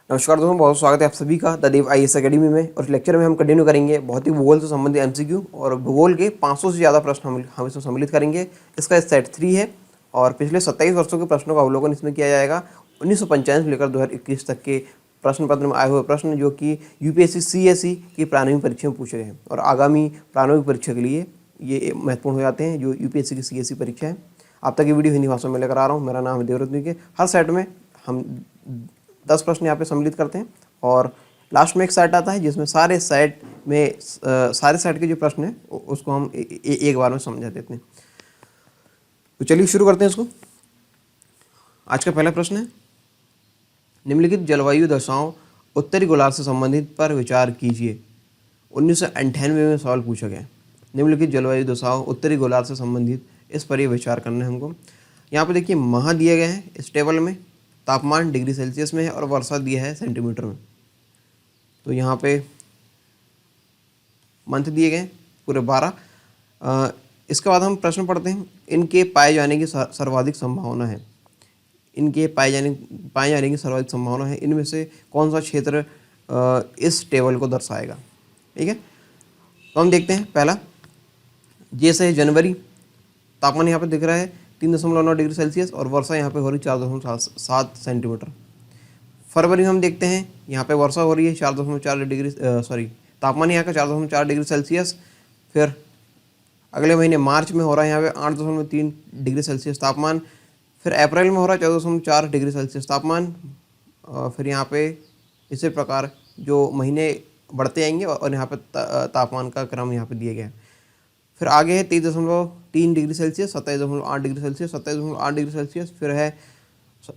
नमस्कार दोस्तों, बहुत स्वागत है आप सभी का द देव IAS अकेडमी में। और इस लेक्चर में हम कंटिन्यू करेंगे बहुत ही भूगोल से संबंधित MCQ और भूगोल के 500 से ज़्यादा प्रश्न हम इसमें सम्मिलित करेंगे। इसका सेट 3 है और पिछले 27 वर्षों के प्रश्नों का अवलोकन इसमें किया जाएगा। 1995 से लेकर 2021 तक के प्रश्न पत्र में आए हुए प्रश्न जो कि UPSC CSE की प्रारंभिक परीक्षा में पूछे गए हैं और आगामी प्रारंभिक परीक्षा के लिए ये महत्वपूर्ण हो जाते हैं जो UPSC की CSE परीक्षा है। आप तक ये वीडियो हिंदी भाषा में लेकर आ रहा हूँ। मेरा नाम है देवरत्न के। हर सेट में हम 10 प्रश्न यहाँ पे सम्मिलित करते हैं और लास्ट में एक सेट आता है जिसमें सारे सेट के जो प्रश्न हैं उसको हम एक बार में समझा देते हैं। तो चलिए शुरू करते हैं इसको। आज का पहला प्रश्न है, निम्नलिखित जलवायु दशाओं उत्तरी गोलार्ध से संबंधित पर विचार कीजिए। 1998 में सवाल पूछा गया। निम्नलिखित जलवायु दशाओं उत्तरी गोलार्ध से संबंधित, इस पर यह विचार करना है हमको। यहाँ पे देखिए माह दिए गए हैं इस टेबल में, तापमान डिग्री सेल्सियस में है और वर्षा दिया है सेंटीमीटर में। तो यहाँ पे मंथ दिए गए पूरे 12। इसके बाद हम प्रश्न पढ़ते हैं, इनके पाए जाने की सर्वाधिक संभावना है। इनके पाए जाने की सर्वाधिक संभावना है, इनमें से कौन सा क्षेत्र इस टेबल को दर्शाएगा। ठीक है, तो हम देखते हैं। पहला जैसे है जनवरी, तापमान यहाँ पे दिख रहा है 3.9 डिग्री सेल्सियस और वर्षा यहाँ पे हो रही 4.7 सेंटीमीटर। फरवरी में हम देखते हैं यहाँ पे वर्षा हो रही है 4.4 डिग्री तापमान यहाँ का 4.4 डिग्री सेल्सियस। फिर अगले महीने मार्च में हो रहा है यहाँ पे 8.3 डिग्री सेल्सियस तापमान। फिर अप्रैल में हो रहा है 14.4 डिग्री सेल्सियस तापमान। फिर यहाँ पे इसी प्रकार जो महीने बढ़ते आएंगे और यहाँ पे तापमान का क्रम यहाँ पे दिया गया है। फिर आगे है 23.3 degree Celsius, 27.8 degree Celsius, 27.8 degree Celsius. फिर है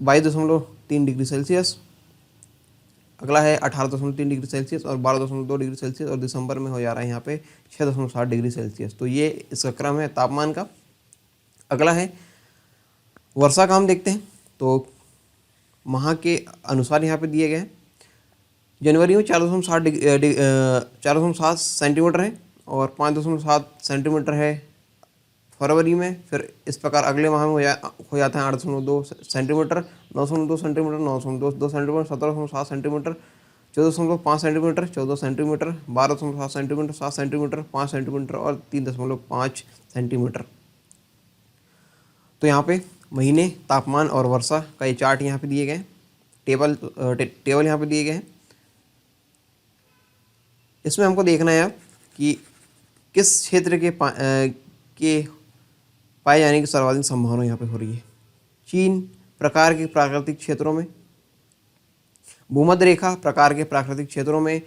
22.3 डिग्री सेल्सियस। अगला है 18.3 डिग्री सेल्सियस और 12.2 डिग्री सेल्सियस और दिसंबर में हो जा रहा है यहाँ पे 6.7 डिग्री सेल्सियस। तो ये इसका क्रम है तापमान का। अगला है वर्षा का, हम देखते हैं तो माह के अनुसार यहाँ पे दिए गए हैं। जनवरी में 4.7 सेंटीमीटर है और 5.7 सेंटीमीटर है फरवरी में। फिर इस प्रकार अगले माह में हो जाता है 8.2 centimetre, 9.2 centimetre, 9.2 centimetre, 17.7 centimetre, 14.5 centimetre, 14 centimetre, 12.7 centimetre, 7 centimetre, 5 centimetre और 3.5 सेंटीमीटर। तो यहाँ पे महीने, तापमान और वर्षा का ये चार्ट यहाँ पे दिए गए हैं। टेबल यहाँ पे दिए गए हैं। इसमें हमको देखना है कि किस क्षेत्र के पाए जाने की सर्वाधिक संभावना यहाँ पे हो रही है। चीन प्रकार के प्राकृतिक क्षेत्रों में, भूमध्य रेखा प्रकार के प्राकृतिक क्षेत्रों में,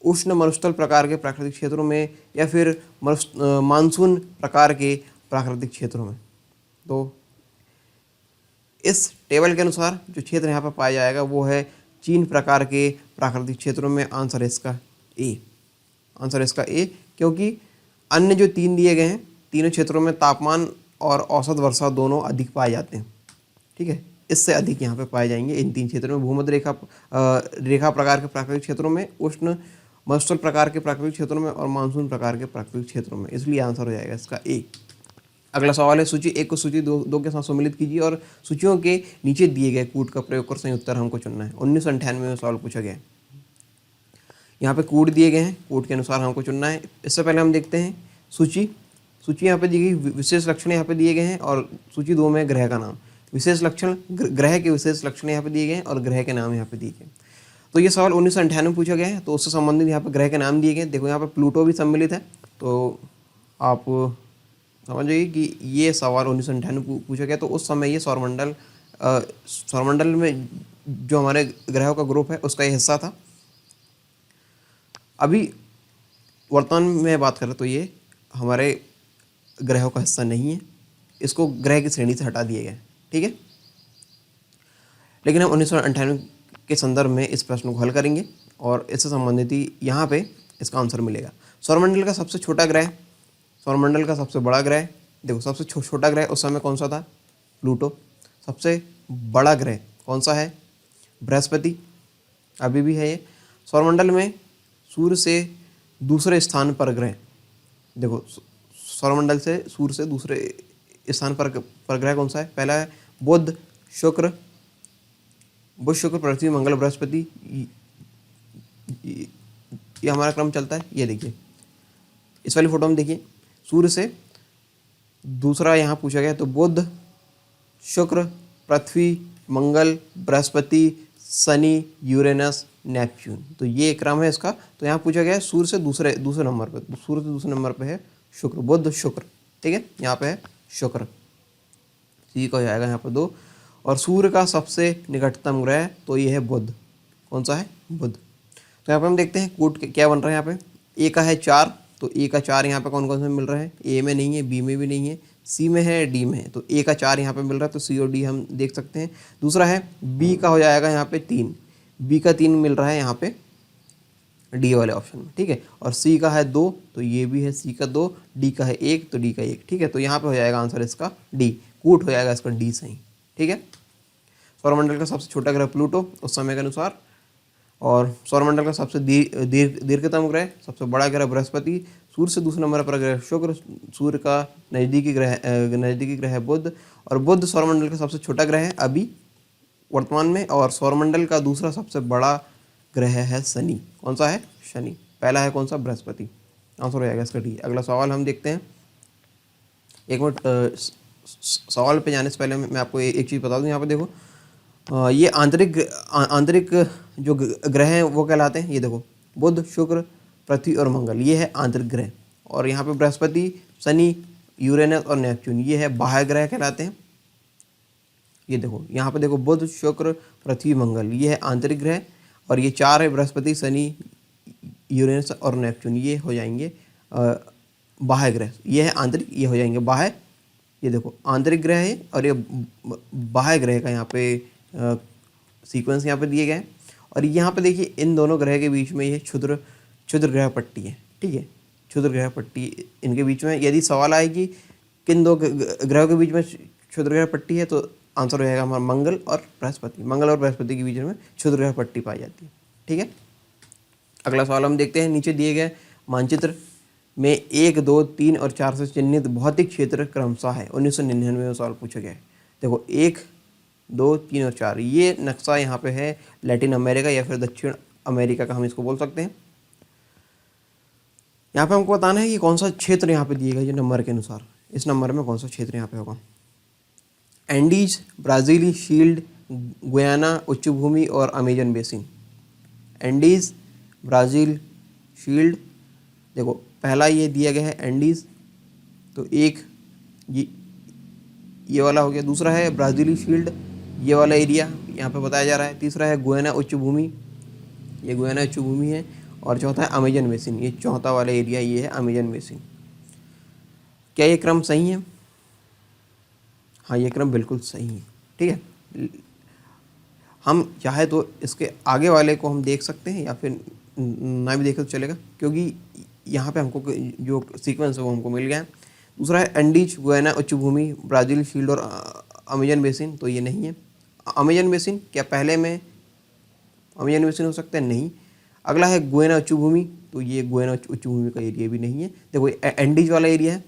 उष्ण मरुस्थल प्रकार के प्राकृतिक क्षेत्रों में या फिर मानसून प्रकार के प्राकृतिक क्षेत्रों में। तो इस टेबल के अनुसार जो क्षेत्र यहाँ पर पाया जाएगा वो है चीन प्रकार के प्राकृतिक क्षेत्रों में। आंसर इसका ए, क्योंकि अन्य जो 3 दिए गए हैं तीनों क्षेत्रों में तापमान और औसत वर्षा दोनों अधिक पाए जाते हैं। ठीक है, इससे अधिक यहाँ पे पाए जाएंगे इन 3 क्षेत्रों में, भूमध्य रेखा प्रकार के प्राकृतिक क्षेत्रों में, उष्ण मरुस्थल प्रकार के प्राकृतिक क्षेत्रों में और मानसून प्रकार के प्राकृतिक क्षेत्रों में। इसलिए आंसर हो जाएगा इसका ए। अगला सवाल है, सूची 1 को सूची 2 के साथ सम्मिलित कीजिए और सूचियों के नीचे दिए गए कूट का प्रयोग कर सही उत्तर हमको चुनना है। 1998 में सवाल पूछा गया है। यहाँ पे कूट दिए गए हैं, कूट के अनुसार हमको चुनना है। इससे पहले हम देखते हैं सूची यहाँ पे दी गई, विशेष लक्षण यहाँ पे दिए गए हैं और सूची 2 में ग्रह का नाम, विशेष लक्षण, ग्रह के विशेष लक्षण यहाँ पे दिए गए हैं और ग्रह के नाम यहाँ पे दिए गए। तो ये सवाल 1998 में पूछा गया है, तो उससे संबंधित यहाँ पे ग्रह के नाम दिए गए। देखो यहाँ पे प्लूटो भी सम्मिलित है, तो आप समझ जाइए कि ये सवाल 1998 में पूछा गया। तो उस समय ये सौरमंडल में जो हमारे ग्रहों का ग्रुप है उसका ये हिस्सा था। अभी वर्तमान में बात करें तो ये हमारे ग्रहों का हिस्सा नहीं है, इसको ग्रह की श्रेणी से हटा दिए गए। ठीक है, लेकिन हम 1998 के संदर्भ में इस प्रश्न को हल करेंगे और इससे संबंधित ही यहाँ पे इसका आंसर मिलेगा। सौरमंडल का सबसे छोटा ग्रह, सौरमंडल का सबसे बड़ा ग्रह, देखो सबसे छोटा ग्रह उस समय कौन सा था, प्लूटो। सबसे बड़ा ग्रह कौन सा है, बृहस्पति, अभी भी है ये। सौरमंडल में सूर्य से दूसरे स्थान पर ग्रह, देखो सौरमंडल से सूर्य से दूसरे स्थान पर ग्रह कौन सा है, पहला है बुध, शुक्र, बुध शुक्र पृथ्वी मंगल बृहस्पति, ये हमारा क्रम चलता है। ये देखिए इस वाली फोटो में देखिए सूर्य से दूसरा यहाँ पूछा गया, तो बुध शुक्र पृथ्वी मंगल बृहस्पति शनि यूरेनस नेपच्यून, तो ये क्रम है इसका। तो यहाँ पूछा गया है सूर्य से दूसरे नंबर पे, तो सूर्य से दूसरे नंबर पे है शुक्र, बुध शुक्र, ठीक है, यहाँ पे है शुक्र, सी का हो जाएगा यहाँ पर 2। और सूर्य का सबसे निकटतम ग्रह तो ये है बुध, कौन सा है, बुध। तो यहाँ पे हम देखते हैं कूट क्या बन रहा है। यहाँ पे ए का है 4, तो ए का 4 यहाँ पे कौन कौन से मिल रहा है, ए में नहीं है, बी में भी नहीं है, सी में है, डी में है, तो ए का 4 यहाँ पे मिल रहा है, तो सी और डी हम देख सकते हैं। दूसरा है बी का हो जाएगा यहाँ पे 3, बी का 3 मिल रहा है यहाँ पे डी वाले ऑप्शन में, ठीक है। और सी का है 2, तो ये भी है सी का 2, डी का है 1, तो डी का 1, ठीक है। तो यहाँ पे हो जाएगा आंसर इसका डी, कूट हो जाएगा इसका डी सही, ठीक है। सौरमंडल का सबसे छोटा ग्रह प्लूटो उस समय के अनुसार, और सौरमंडल का सबसे दीर्घतम ग्रह, सबसे बड़ा ग्रह बृहस्पति, सूर्य से दूसरे नंबर पर ग्रह शुक्र, सूर्य का नज़दीकी ग्रह है बुध, और बुध सौरमंडल का सबसे छोटा ग्रह है अभी वर्तमान में, और सौरमंडल का दूसरा सबसे बड़ा ग्रह है शनि, कौन सा है, शनि। पहला है कौन सा, बृहस्पति, आंसर हो जाएगा इसका डी। अगला सवाल हम देखते हैं। एक मिनट, सवाल पे जाने से पहले मैं आपको एक चीज़ बता दूं। यहाँ पे देखो ये आंतरिक जो ग्रह हैं वो कहलाते हैं, ये देखो बुध शुक्र पृथ्वी और मंगल, ये है आंतरिक ग्रह, और यहाँ पे बृहस्पति शनि यूरेनस और नेपच्यून, ये है बाह्य ग्रह कहलाते हैं। ये देखो यहाँ पे देखो बुध शुक्र पृथ्वी मंगल, ये है आंतरिक ग्रह, और ये 4 है बृहस्पति शनि यूरेनस और नेपच्यून, ये हो जाएंगे बाह्य ग्रह, ये है आंतरिक, ये हो जाएंगे बाह्य। ये देखो आंतरिक ग्रह है और ये बाह्य ग्रह का यहाँ पे सीक्वेंस यहाँ पे दिए गए हैं। और यहाँ पे देखिए इन दोनों ग्रह के बीच में ये क्षुद्र ग्रह पट्टी है, ठीक है, क्षुद्र ग्रह पट्टी इनके बीच में। यदि सवाल आए कि किन दो ग्रहों के बीच में क्षुद्र ग्रह पट्टी है, तो आंसर हो जाएगा हमारा मंगल और बृहस्पति, मंगल और बृहस्पति के बीच में क्षुद्र ग्रह पट्टी पाई जाती है, ठीक है। अगला सवाल हम देखते हैं। नीचे दिए गए मानचित्र में 1, 2, 3 और 4 से चिन्हित भौतिक क्षेत्र क्रमशः है। 1999 में सवाल पूछा गया है। देखो 1, 2, 3 और 4, ये नक्शा यहाँ पे है लैटिन अमेरिका या फिर दक्षिण अमेरिका का, हम इसको बोल सकते हैं। यहाँ पे हमको बताना है कि कौन सा क्षेत्र यहाँ पे दिए गए जो नंबर के अनुसार, इस नंबर में कौन सा क्षेत्र यहाँ पे होगा। एंडीज, ब्राज़ीली शील्ड, गुयाना उच्च भूमि और Amazon basin. Andes, Brazil, shield, देखो पहला ये दिया गया है एंडीज़, तो एक ये वाला हो गया। दूसरा है ब्राज़ीली शील्ड, ये वाला एरिया यहाँ पे बताया जा रहा है। तीसरा है गुयाना उच्च भूमि, ये गुयाना उच्च भूमि है। और चौथा है अमेजन बेसिन, ये चौथा वाला एरिया ये है अमेजन बेसिन। क्या ये क्रम सही है? हाँ, ये क्रम बिल्कुल सही है, ठीक है। हम चाहे तो इसके आगे वाले को हम देख सकते हैं या फिर ना भी देखे तो चलेगा, क्योंकि यहाँ पे हमको जो सीक्वेंस है वो हमको मिल गया है। दूसरा है एंडीज, गुयाना उच्च भूमि, ब्राज़ील शील्ड और अमेजन बेसिन, तो ये नहीं है। अमेजन बेसिन क्या पहले में अमेजन बेसिन हो सकता है? नहीं। अगला है गुयाना उच्च भूमि, तो ये गुयाना उच्च भूमि का एरिया भी नहीं है। देखो एंडीज वाला एरिया है,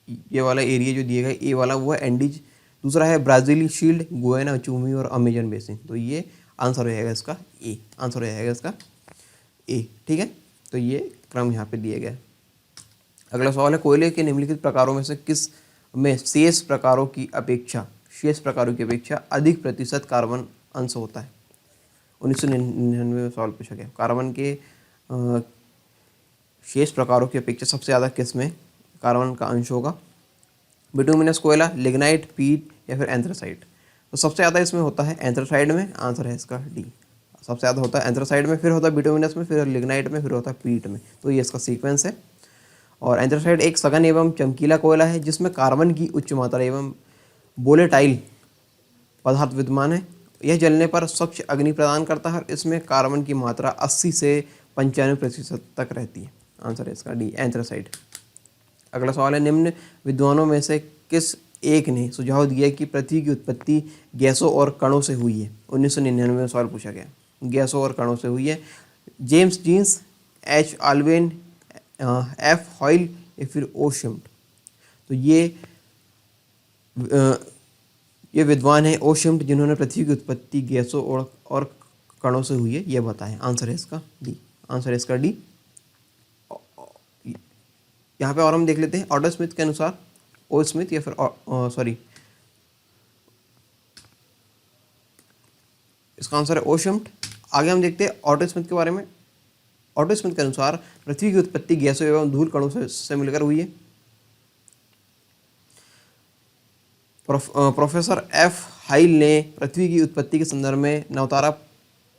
ये वाला एरिया जो दिया गया ए वाला वो है एंडीज। दूसरा है ब्राज़ीली शील्ड, गुयाना उच्च भूमि और अमेजन बेसिन, तो ये आंसर हो जाएगा इसका ए, आंसर हो जाएगा इसका ए, ठीक है। तो ये क्रम यहाँ पे दिए गए। अगला सवाल है कोयले के निम्नलिखित प्रकारों में से किस में शेष प्रकारों की अपेक्षा अधिक प्रतिशत कार्बन अंश होता है? 1999 में सवाल पूछा गया। कार्बन के शेष प्रकारों की अपेक्षा सबसे ज़्यादा किस में कार्बन का अंश होगा? बिटुमिनस कोयला, लिग्नाइट, पीट या फिर एंथ्रासाइट। तो सबसे ज़्यादा इसमें होता है एंथ्रासाइड में, आंसर है इसका डी। सबसे ज़्यादा होता है एंथ्रासाइड में, फिर होता है बिटुमिनस में, फिर लिग्नाइट में, फिर होता है पीट में, तो ये इसका सीक्वेंस है। और एंथ्रासाइड एक सघन एवं चमकीला कोयला है जिसमें कार्बन की उच्च मात्रा एवं वोलेटाइल पदार्थ विद्यमान है। यह जलने पर स्वच्छ अग्नि प्रदान करता है और इसमें कार्बन की मात्रा 80 से 95% तक रहती है। आंसर है इसका डी, एंथ्रासाइड। अगला सवाल है निम्न विद्वानों में से किस एक ने सुझाव दिया कि पृथ्वी की उत्पत्ति गैसों और कणों से हुई है? 1999 में सवाल पूछा गया, गैसों और कणों से हुई है। James Jeans, H Alfven, F Hoyle या फिर ओ शिम्ट। तो ये ये विद्वान है ओशिम्ट जिन्होंने पृथ्वी की उत्पत्ति गैसों और कणों से हुई है, यह बताएं। आंसर है इसका डी। आंसर है इसका डी। यहाँ पे और हम देख लेते हैं ऑटो स्मिथ के अनुसार, ओ स्मिथ या फिर सॉरी, इसका आंसर है ओशिम्ट। आगे हम देखते हैं ऑटो स्मिथ के बारे में। ऑटो स्मिथ के अनुसार पृथ्वी की उत्पत्ति गैसों एवं धूल कणों से मिलकर हुई है। प्रोफेसर एफ हाइल ने पृथ्वी की उत्पत्ति के संदर्भ में नवतारा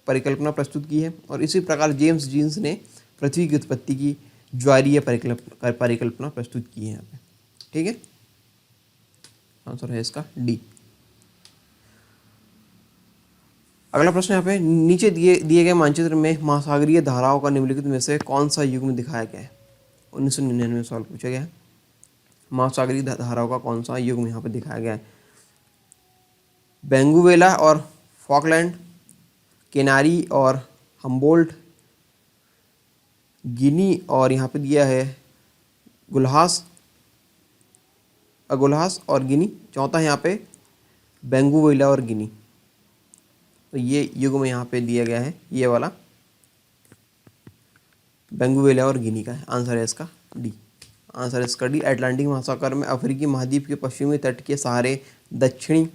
परिकल्पना प्रस्तुत की है, और इसी प्रकार जेम्स जीन्स ने पृथ्वी की उत्पत्ति की ज्वारीय परिकल्पना प्रस्तुत की है यहाँ पे। ठीक है, आंसर है इसका डी। अगला प्रश्न यहाँ पे, नीचे दिए गए मानचित्र में महासागरीय धाराओं का निम्नलिखित में से कौन सा युग में दिखाया गया है। 1999 में सवाल पूछा गया है, महासागरीय धाराओं का कौन सा युग में यहाँ पे दिखाया गया है। बेंगुवेला और फॉकलैंड, केनारी और हम्बोल्ट, गिनी और यहाँ पे दिया है गुलहास और गिनी। चौथा है यहाँ पे बेंगुवेला और गिनी। तो ये युग में यहाँ पे दिया गया है, ये वाला बेंगुवेला और गिनी का है। आंसर है इसका डी। आंसर है इसका डी। अटलांटिक महासागर में अफ्रीकी महाद्वीप के पश्चिमी तट के सहारे दक्षिण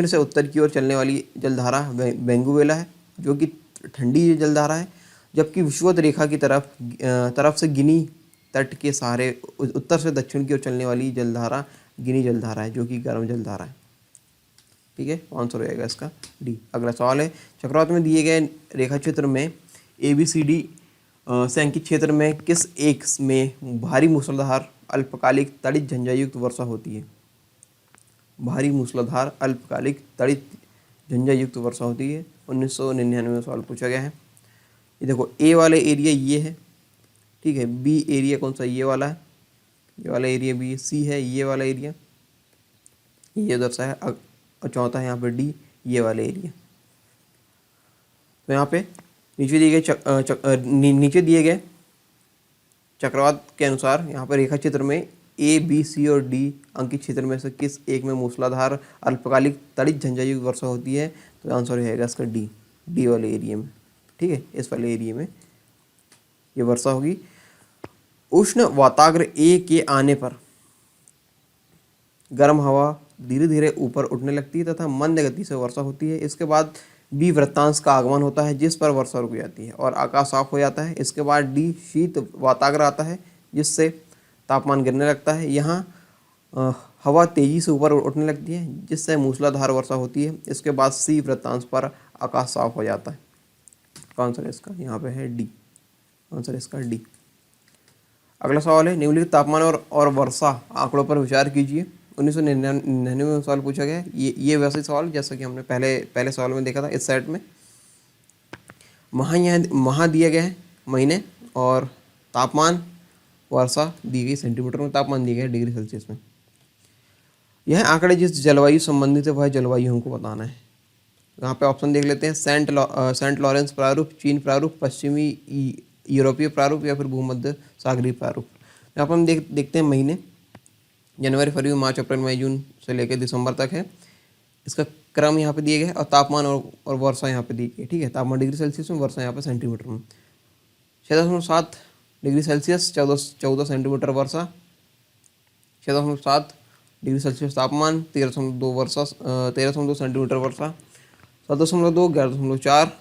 से उत्तर की ओर चलने वाली जलधारा बेंगुवेला है, जो कि ठंडी जलधारा है, जबकि विषुवत रेखा की तरफ से गिनी तट के सहारे उत्तर से दक्षिण की ओर चलने वाली जलधारा गिनी जलधारा है, जो कि गर्म जलधारा है। ठीक है, आंसर हो जाएगा इसका डी। अगला सवाल है, चक्रवात में दिए गए रेखा चित्र में ABCD से अंकित क्षेत्र में किस एक में भारी मूसलाधार अल्पकालिक तड़ित झंझायुक्त वर्षा होती है। भारी मूसलाधार अल्पकालिक तड़ित झंझायुक्त वर्षा होती है। 1999 में सवाल पूछा गया है। ये देखो, ए वाले एरिया ये है, ठीक है, बी एरिया कौन सा, ये वाला है, ये वाला एरिया बी, सी है ये वाला एरिया, ये दर्शाया है, और चौथा है यहाँ पे डी, ये वाले एरिया। तो यहाँ पे नीचे दिए गए चक्रवात के अनुसार यहाँ पर रेखा चित्र में A, B, C और D अंकित क्षेत्र में से किस एक में मूसलाधार अल्पकालिक तड़ित झंझायुक्त वर्षा होती है। तो आंसर रहेगा इसका डी वाले एरिया में। ठीक है, इस वाले एरिया में ये वर्षा होगी। उष्ण वाताग्र A के आने पर गर्म हवा धीरे धीरे ऊपर उठने लगती है तथा मंद गति से वर्षा होती है। इसके बाद B वृत्तांश का आगमन होता है, जिस पर वर्षा रुक जाती है और आकाश साफ हो जाता है। इसके बाद D शीत वाताग्र आता है, जिससे तापमान गिरने लगता है। यहाँ हवा तेजी से ऊपर उठने लगती है, जिससे मूसलाधार वर्षा होती है। इसके बाद C वृत्तांश पर आकाश साफ हो जाता है। आंसर इसका यहाँ पे है डी। आंसर इसका डी। अगला सवाल है, निम्नलिखित तापमान और वर्षा आंकड़ों पर विचार कीजिए। 1999 में सवाल पूछा गया है। ये वैसे सवाल जैसा कि हमने पहले सवाल में देखा था। इस सेट में माह दिया गया है, महीने, और तापमान वर्षा दी गई सेंटीमीटर में, तापमान दिया गया है डिग्री सेल्सियस में। यह आंकड़े जिस जलवायु संबंधित है वह जलवायु हमको बताना है। यहाँ पे ऑप्शन देख लेते हैं, सेंट लॉरेंस प्रारूप, चीन प्रारूप, पश्चिमी यूरोपीय प्रारूप या फिर भूमध्य सागरीय प्रारूप। यहाँ पर हम देखते हैं महीने, जनवरी, फरवरी, मार्च, अप्रैल, मई, जून से लेकर दिसंबर तक है। इसका क्रम यहाँ पे दिए गए और तापमान और वर्षा यहाँ पे दी गई। ठीक है, तापमान डिग्री सेल्सियस में, वर्षा यहाँ पे सेंटीमीटर में। 6.7 डिग्री सेल्सियस, 14 सेंटीमीटर वर्षा, 6.7 डिग्री सेल्सियस तापमान, 13.2 वर्षा, 13.2 सेंटीमीटर वर्षा, 7.2, 11.4,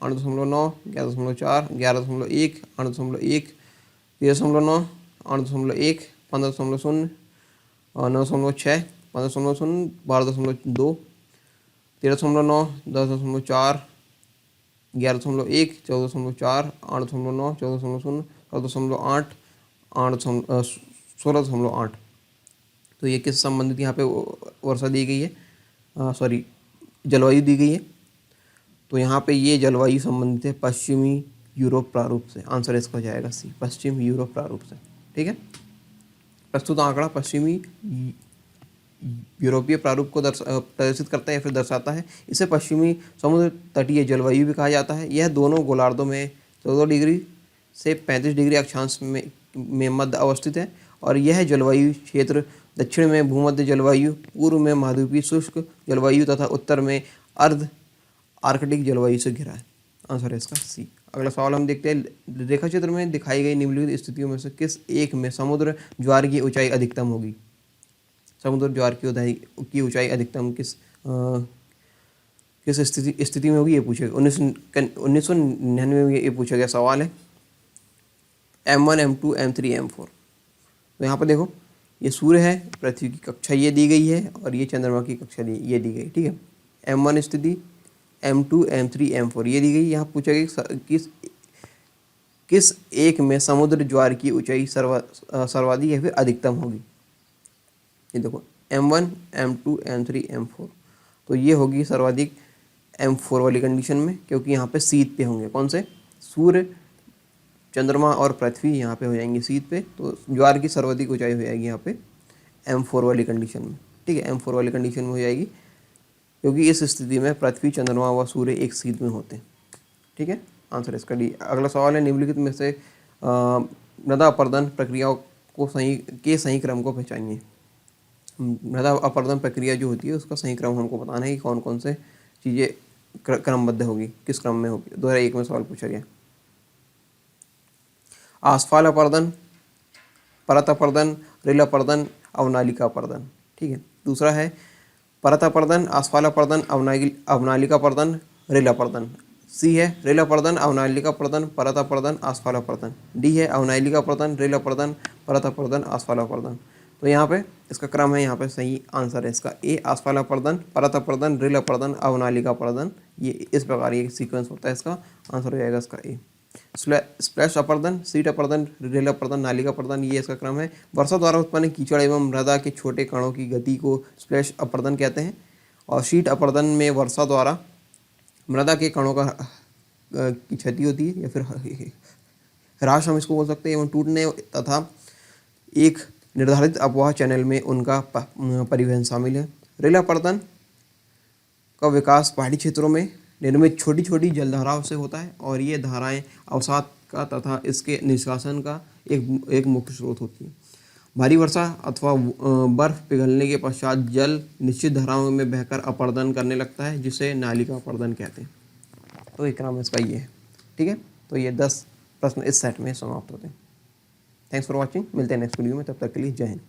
8.9, 11.4, 11.1, 8.1, 13.9, 8.1, 15.0, 9.6, 15.0, 12.2, 13.9, 10.4, 11.1, 14.4, 8.9, 14.0, 14.8, 16.8। तो ये किस संबंधित यहाँ पे वर्षा दी गई है, सॉरी जलवायु दी गई है। तो यहाँ पे ये जलवायु संबंधित है पश्चिमी यूरोप प्रारूप से। आंसर इसका हो जाएगा सी, पश्चिम यूरोप प्रारूप से। ठीक है, प्रस्तुत आंकड़ा पश्चिमी यूरोपीय प्रारूप को प्रदर्शित करता है या फिर दर्शाता है। इसे पश्चिमी समुद्र तटीय जलवायु भी कहा जाता है। यह दोनों गोलार्धों में 14 डिग्री से 35 डिग्री अक्षांश में मध्य अवस्थित है और यह जलवायु क्षेत्र दक्षिण में भूमध्य जलवायु, पूर्व में महाद्वीपीय शुष्क जलवायु तथा उत्तर में अर्ध आर्कटिक जलवायु से घिरा है। आंसर है इसका सी। अगला सवाल हम देखते हैं, रेखा चित्र में दिखाई गई निम्नलिखित स्थितियों में से किस एक में समुद्र ज्वार की ऊंचाई अधिकतम होगी? समुद्र ज्वार की ऊंचाई अधिकतम किस स्थिति में होगी ये पूछेगा। 1999 में ये पूछा गया सवाल है। M1, M2, M3, M4। तो यहाँ पर देखो, ये सूर्य है, पृथ्वी की कक्षा ये दी गई है और ये चंद्रमा की कक्षा ये दी गई, ठीक है। M1 स्थिति, M2, M3, M4 ये दी गई। यहाँ पूछा गया किस एक में समुद्र ज्वार की ऊंचाई सर्वाधिक या फिर अधिकतम होगी। ये देखो M1, M2, M3, M4, तो ये होगी सर्वाधिक M4 वाली कंडीशन में, क्योंकि यहाँ पे शीत पे होंगे। कौन से? सूर्य, चंद्रमा और पृथ्वी यहाँ पे हो जाएंगे शीत पे, तो ज्वार की सर्वाधिक ऊंचाई हो जाएगी यहाँ पे M4 वाली कंडीशन में, ठीक है। M4 वाली कंडीशन में हो जाएगी, क्योंकि इस स्थिति में पृथ्वी, चंद्रमा व सूर्य एक शीत में होते हैं, ठीक है। आंसर इसका डी। अगला सवाल है, निम्नलिखित में से मृदा अपरदन प्रक्रियाओं को सही क्रम को पहचानिए। मृदा अपरदन प्रक्रिया जो होती है उसका सही क्रम हमको बताना है कि कौन कौन से चीज़ें क्रमबद्ध होगी, किस क्रम में होगी। 2001 में सवाल पूछा गया। आसफाल अपर्दन, परत अपर्दन, रेल अपर्दन, अवनालिका अपर्दन, ठीक है। दूसरा है परत अपर्दन, आसफाल अपर्दन, अवनालिका अपर्दन, रेल अपर्दन। सी है रेल अपर्दन, अवनालिका अपर्दन, परत अपर्दन, आसफाल अपर्दन। डी है अवनालिका अपर्दन, रेल अपर्दन, परत अपर्दन, आसफाल अपर्दन। तो यहाँ पे इसका क्रम है, यहाँ पे सही आंसर है इसका ए, आसफाल अपर्दन, परत अपर्दन, रेल अपर्दन, अवनालिका अपर्दन। ये इस प्रकार ये सीक्वेंस होता है, इसका आंसर हो जाएगा इसका ए। स्प्लैश अपर्दन, सीट अपर्दन, रेल अपर्दन, नालिका अपर्दन, ये इसका क्रम है। वर्षा द्वारा उत्पन्न कीचड़ एवं मृदा के छोटे कणों की गति को स्प्लैश अपर्दन कहते हैं। और शीट अपर्दन में वर्षा द्वारा मृदा के कणों की क्षति होती है या फिर ह्रास हम इसको बोल सकते हैं, एवं टूटने तथा एक निर्धारित अपवाह चैनल में उनका परिवहन शामिल है। रेल अपर्दन का विकास पहाड़ी क्षेत्रों में निर्मित छोटी छोटी जलधाराओं से होता है और ये धाराएं अवसाद का तथा इसके निष्कासन का एक मुख्य स्रोत होती है। भारी वर्षा अथवा बर्फ पिघलने के पश्चात जल निश्चित धाराओं में बहकर अपर्दन करने लगता है, जिसे नालिका अपर्दन कहते हैं। तो एक क्रम इसका ये है, ठीक है। तो ये 10 प्रश्न इस सेट में समाप्त होते हैं। Thanks for watching. मिलते हैं नेक्स्ट वीडियो में, तब तक के लिए जय हिंद।